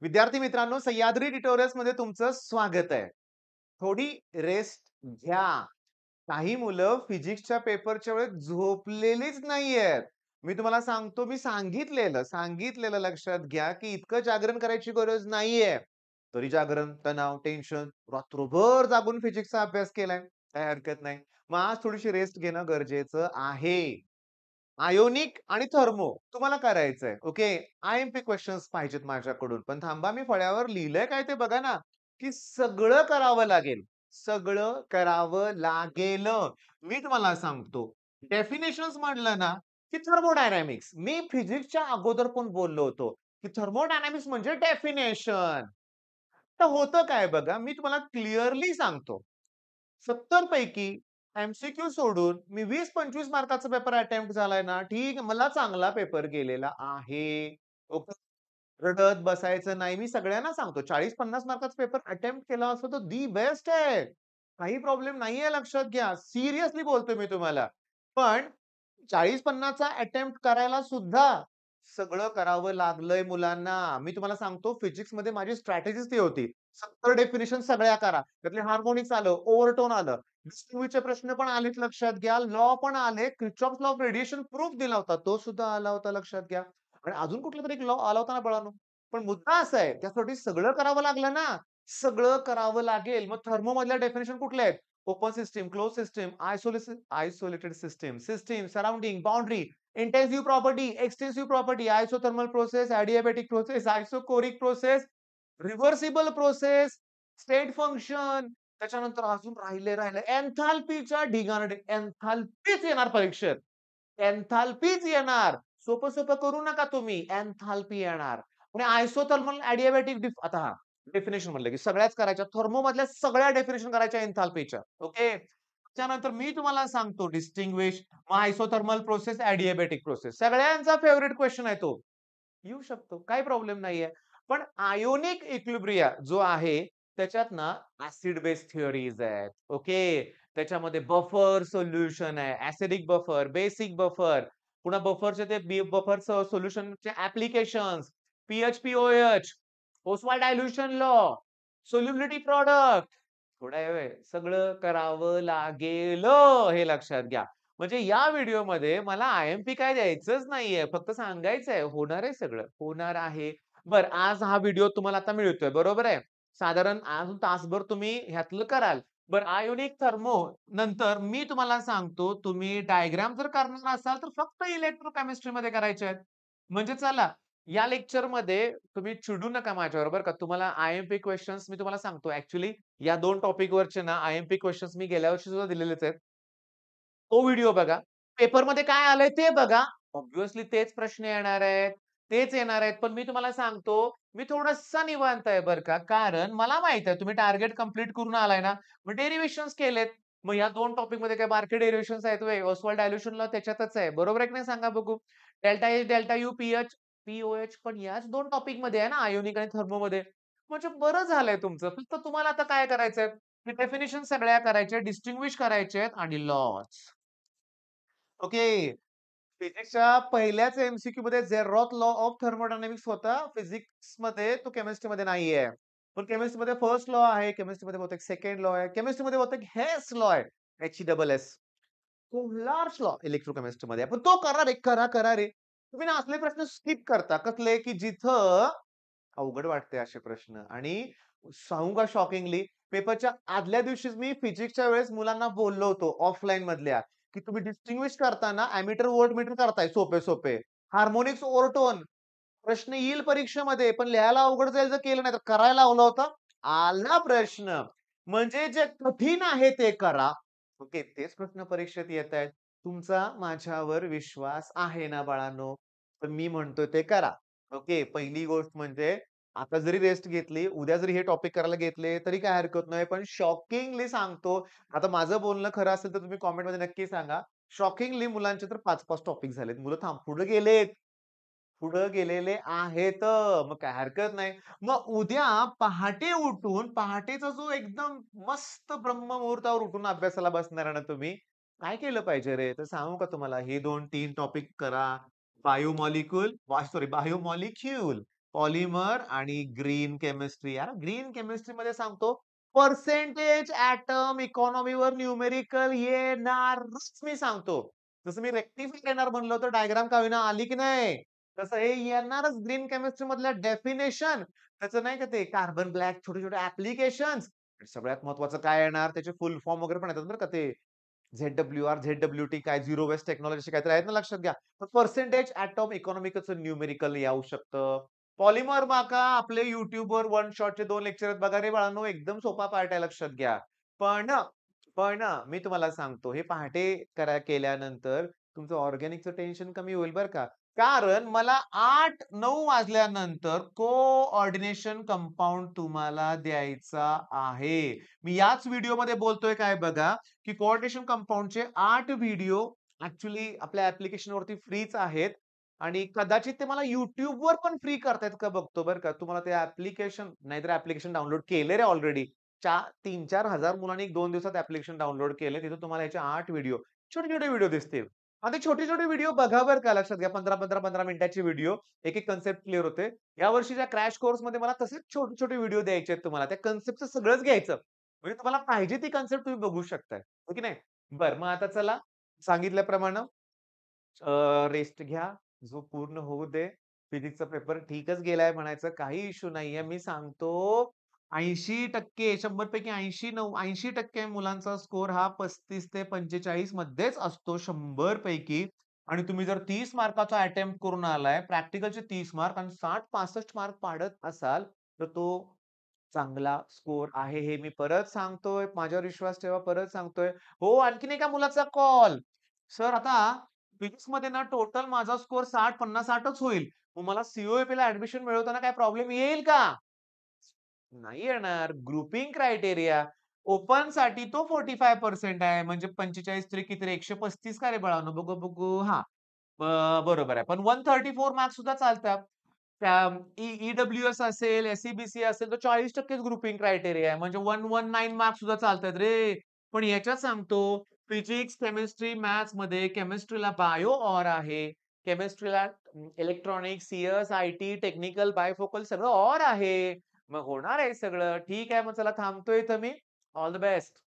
विद्यार्थी मित्रांनो, सह्याद्री ट्युटोरियल्स मध्ये तुमचं स्वागत आहे. थोडी रेस्ट घ्या. काही मुलं फिजिक्सच्या पेपरच्या वेळेस झोपलेलीच नाहीयेत. मी तुम्हाला सांगतो, मी सांगितलेलं लक्षात घ्या, की इतकं जागरण करायची गरज नाहीये. तरी जागरण, तणाव, टेन्शन, रात्रभर जागून फिजिक्सचा अभ्यास केलाय. काही हरकत नाही. मग आज थोडीशी रेस्ट घेणं गरजेचं आहे. आयोनिक आणि थर्मो तुम्हाला करायचंय. ओके. आय-एम-पी क्वेशन्स पाहिजेत माझ्याकडून. पण थांबा, मी फळ्यावर लिहिलंय काय ते बघा ना, की सगळं करावं लागेल. सगळं करावं लागेल. मी तुम्हाला सांगतो. डेफिनेशन्स म्हटलं ना, की थर्मोडायनामिक्स. मी फिजिक्सच्या अगोदर पण बोललो होतो, की थर्मोडायनामिक्स म्हणजे डेफिनेशन. तर होतं काय बघा, मी तुम्हाला क्लिअरली सांगतो. 70 पैकी एम-सी-क्यू सोडून मी 20-25 मार्काचा पेपर अटेम्प्ट झालाय ना, ठीक आहे. मला चांगला पेपर गेलेला आहे. ओके. रडत बसायचं नाही. मी सगळ्यांना सांगतो 40-50 मार्काचा पेपर अटेम्प्ट केला असतो तर दी बेस्ट आहे. काही प्रॉब्लेम नाहीये लक्षात घ्या. सिरियसली बोलतोय मी तुम्हाला. पण 40-50 चा अटेम्प्ट करायला सुद्धा सगळं करावं लागलंय मुलांना. मी तुम्हाला सांगतो फिजिक्समध्ये माझी स्ट्रॅटेजीच ती होती. 70 डेफिनिशन सगळ्या करा. त्यातले हार्मोनिक्स आलं, ओव्हरटोन आलं. डिस्ट्रिब्युटिव्हचे प्रश्न पण आलेत लक्षात घ्या. लॉ पण आले. Kirchhoff's law of radiation proof दिला होता. तो सुद्धा आला होता लक्षात घ्या. आणि अजून कुठलातरी एक लॉ आला होता ना बाळांनो. पण मुद्दा असा आहे, त्यासाठी सगळं करावं लागलं ना. सगळं करावं लागेल. मग थर्मोमधल्या डेफिनिशन कुठल्या आहेत? Open system, close system, isolated system, system, surrounding, boundary, intensive property, extensive property, isothermal process, adiabatic process, isochoric process, reversible process, state function, त्याच्यानंतर अजून राहिले एन्थाल्पीच्या ढिगाने एन्थाल्पीच येणार परीक्षेत. एन्थाल्पीच येणार. सोपं-सोपं करू नका तुम्ही. एन्थाल्पी येणार. आणि आयसोथर्मल एडियाबॅटिक आता डेफिनिशन म्हटलं की सगळ्याच करायच्या. थर्मोमधल्या सगळ्या डेफिनिशन करायच्या एन्थाल्पीच्या. ओके. त्याच्यानंतर मी तुम्हाला सांगतो डिस्टिंग्विश, मग आयसोथर्मल प्रोसेस, एडियाबॅटिक प्रोसेस. सगळ्यांचा फेव्हरेट क्वेशन आहे तो. येऊ शकतो. काही प्रॉब्लेम नाहीये. पण आयोनिक इक्विलिब्रिया जो आहे, त्याच्यात ना ॲसिड बेस थिअरीज आहेत. ओके. त्याच्यामध्ये बफर सोल्युशन आहे. ॲसिडिक बफर, बेसिक बफर, पुन्हा बफरचे ते बफर सोल्युशनचे applications, pH, Ostwald dilution law, solubility product. थोडा वेळ सगळं करावं लागेल हे लक्षात घ्या. म्हणजे या व्हिडिओमध्ये मला आय-एम-पी काय द्यायचंच नाहीये. फक्त सांगायचंय होणार आहे सगळं. होणार आहे. बरं आज हा व्हिडिओ तुम्हाला आता मिळतोय बरोबर आहे. साधारण अजून तासभर तुम्ही ह्यातलं कराल. बरं आयोनिक थर्मो नंतर मी तुम्हाला सांगतो तुम्ही डायग्राम जर करणार असाल तर फक्त इलेक्ट्रोकेमिस्ट्रीमध्ये करायचे आहेत. म्हणजे चला या लेक्चरमध्ये तुम्ही चिडू नका माझ्यावर बरं का. तुम्हाला आय-एम-पी क्वेशन्स मी तुम्हाला सांगतो ॲक्चुअली या 2 टॉपिकवरचे ना आय-एम-पी क्वेशन्स मी गेल्या वर्षी सुद्धा दिलेलेच आहेत. तो व्हिडिओ बघा. पेपरमध्ये काय आलंय ते बघा. ऑब्व्हियसली तेच प्रश्न येणार आहेत. तेच येणार आहेत. पण मी तुम्हाला सांगतो, मी थोडासा निवांत आहे बरं का. कारण मला माहीत आहे तुम्ही टार्गेट कंप्लीट करून आलाय ना. मग डेरिव्हेशन्स केलेत. मग या 2 टॉपिकमध्ये काय बारके डेरिव्हेशन्स आहेत व्हय? ऑस्वाल्ड डायल्यूशन लॉ त्याच्यातच आहे. बरोबर आहे की नाही सांगा बघू? Delta H, delta U, pH, pOH पण याच 2 टॉपिकमध्ये आहे ना आयोनिक आणि थर्मोमध्ये. म्हणजे बरं झालंय तुमचं. फक्त तुम्हाला आता काय करायचंय? डेफिनिशन सगळ्या करायच्या, डिस्टिंग्विश करायचे आहेत आणि लॉज. ओके. फिजिक्सच्या पहिल्याच एम-सी-क्यूमध्ये झेरॉथ लॉ ऑफ थर्मोडायनामिक्स होता. फिजिक्समध्ये तो केमिस्ट्रीमध्ये नाहीये. पण केमिस्ट्रीमध्ये फर्स्ट लॉ आहे. केमिस्ट्रीमध्ये बहुतेक सेकंड लॉ आहे. केमिस्ट्रीमध्ये बहुतेक हेस लॉ आहे. एच-ई-डबल-एस. कोहलार्स लॉ इलेक्ट्रोकेमिस्ट्रीमध्ये आहे. पण तो करा रे, करा रे. तुम्ही ना असले प्रश्न स्किप करता. कसले? की जिथं अवघड वाटते असे प्रश्न आणि सांगू का शॉकिंगली पेपरच्या आदल्या दिवशीच मी फिजिक्सच्या वेळेस मुलांना बोललो होतो ऑफलाईन मधल्या, की तुम्ही डिस्टिंग्विश करताना एमीटर व्होल्टमीटर करताय सोपे-सोपे. हार्मोनिक्स ओव्हरटोन प्रश्न येईल परीक्षेमध्ये, पण लिहायला अवघड जाईल जर केलं नाही तर करायला लावला होता. आला प्रश्न. म्हणजे जे कठीण आहे ते करा. ओके. तेच प्रश्न परीक्षेत येतायत. तुमचा माझ्यावर विश्वास आहे ना बाळांनो? तर मी म्हणतोय ते करा. ओके. पहिली गोष्ट म्हणजे आता जरी रेस्ट घेतली, उद्या जरी हे टॉपिक करायला घेतले, तरी काही हरकत नाही. पण शॉकिंगली सांगतो, आता माझं बोलणं खरं असेल तर तुम्ही कमेंटमध्ये नक्की सांगा. शॉकिंगली मुलांचे तर 5-5 टॉपिक झालेत. मुलं पुढे गेलेत. पुढे गेलेले आहेत. मग काय हरकत नाही. मग उद्या पहाटे उठून पहाटेचा जो एकदम मस्त ब्रह्ममुहूर्तावर उठून अभ्यासाला बसणार आहे ना तुम्ही, काय केलं पाहिजे रे? तर सांगू का तुम्हाला? हे 2-3 टॉपिक करा. बायोमॉलिक्यूल सॉरी बायोमॉलिक्यूल पॉलिमर आणि ग्रीन केमिस्ट्री. यार ग्रीन केमिस्ट्रीमध्ये सांगतो पर्सेंटेज ॲटम इकॉनॉमीवर न्यूमेरिकल येणारच मी सांगतो. जसं मी रेक्टिफायर येणार म्हणलं होतं डायग्राम का होईना आली की नाही? तसं हे येणारच ग्रीन केमिस्ट्री मधल्या डेफिनेशन त्याचं नाही का ते कार्बन ब्लॅक छोटे-छोटे ॲप्लिकेशन्स सगळ्यात महत्त्वाचं काय येणार त्याचे फुल फॉर्म वगैरे पण येतात बरं का ते ZWR, ZWT काय झिरो वेस्ट टेक्नॉलॉजी काहीतरी आहेत ना लक्षात घ्या. तर पर्सेंटेज ॲटॉम इकॉनॉमिकचं न्यूमेरिकल येऊ शकतं. पॉलिमर माका आपले YouTubeवर वन शॉटचे 2 लेक्चर आहेत बघा रे बाळांनो, एकदम सोपा पार्ट आहे लक्षात घ्या. पण पण मी तुम्हाला सांगतो हे पहाटे केल्यानंतर तुमचं ऑर्गॅनिकचं टेन्शन कमी होईल बरं का. कारण मला 8-9 वाजल्यानंतर कोऑर्डिनेशन कंपाउंड तुम्हाला द्यायचा आहे. मी याच व्हिडिओमध्ये बोलतोय काय बघा, की कोऑर्डिनेशन कंपाउंडचे 8 व्हिडिओ ॲक्चुअली आपल्या ॲप्लिकेशनवरती फ्रीच आहेत आणि कदाचित ते मला YouTubeवर पण फ्री करतायत का बघतो बरं का. तुम्हाला ते ॲप्लिकेशन नाहीतर ॲप्लिकेशन डाउनलोड केले रे ऑलरेडी. 3-4 हजार मुलांनी 1-2 दिवसात ॲप्लिकेशन डाउनलोड केले. तिथे तुम्हाला याचे 8 व्हिडिओ, छोटे-छोटे व्हिडिओ दिसतील. आणि ते छोटे-छोटे व्हिडिओ बघा बरं का लक्षात घ्या. 15-15 मिनिटाचे व्हिडिओ. एक-एक कन्सेप्ट क्लिअर होते. या वर्षीच्या क्रॅश कोर्समध्ये मला तसेच छोटे-छोटे व्हिडिओ द्यायचे आहेत तुम्हाला. त्या कन्सेप्टचं सगळंच घ्यायचं. म्हणजे तुम्हाला पाहिजे ती कन्सेप्ट तुम्ही बघू शकताय. हो की नाही? बरं मग आता चला सांगितल्याप्रमाणे रेस्ट घ्या. झोप पूर्ण होऊ दे. फिजिक्सचा पेपर ठीकच गेलाय म्हणायचं काही इश्यू नाहीये. मी सांगतो 80% 100 पैकी 80% मुलांचा स्कोर हा 35 ते 45 मध्येच असतो 100 पैकी. आणि तुम्ही जर 30 मार्काचा अटेम्प्ट करून आलाय, प्रॅक्टिकलचे 30 मार्क आणि 60-65 मार्क पाडत असाल, तर तो चांगला स्कोर आहे हे मी परत सांगतोय. माझ्यावर विश्वास ठेवा. परत सांगतोय. हो, आणखीन एका मुलाचा कॉल. सर आता फिजिक्समध्ये ना टोटल माझा स्कोर 60, 50, 60च होईल. मग मला सी-ओ-ए-पीला ॲडमिशन मिळवताना काही प्रॉब्लेम येईल का? नाही येणार. Grouping criteria. ओपनसाठी तो 45% आहे. म्हणजे 45 तरी किती रे 135 का रे बाळांनो? बघू, बघू. हां. बरोबर आहे. पण 134 मार्क्स सुद्धा चालतात. त्या ई-डब्ल्यू-एस असेल, एस-सी-बी-सी असेल तर 40% ग्रुपिंग क्रायटेरिया आहे. म्हणजे 119 मार्क्स सुद्धा चालतात रे. पण याच्यात सांगतो फिजिक्स, केमिस्ट्री, मॅथ्समध्ये केमिस्ट्रीला बायो ऑर आहे. केमिस्ट्रीला electronics, CS, IT, technical, bifocal सगळं ऑर आहे. मग होणार आहे सगळं. ठीक आहे मग चला थांबतोय इथं मी. All the best.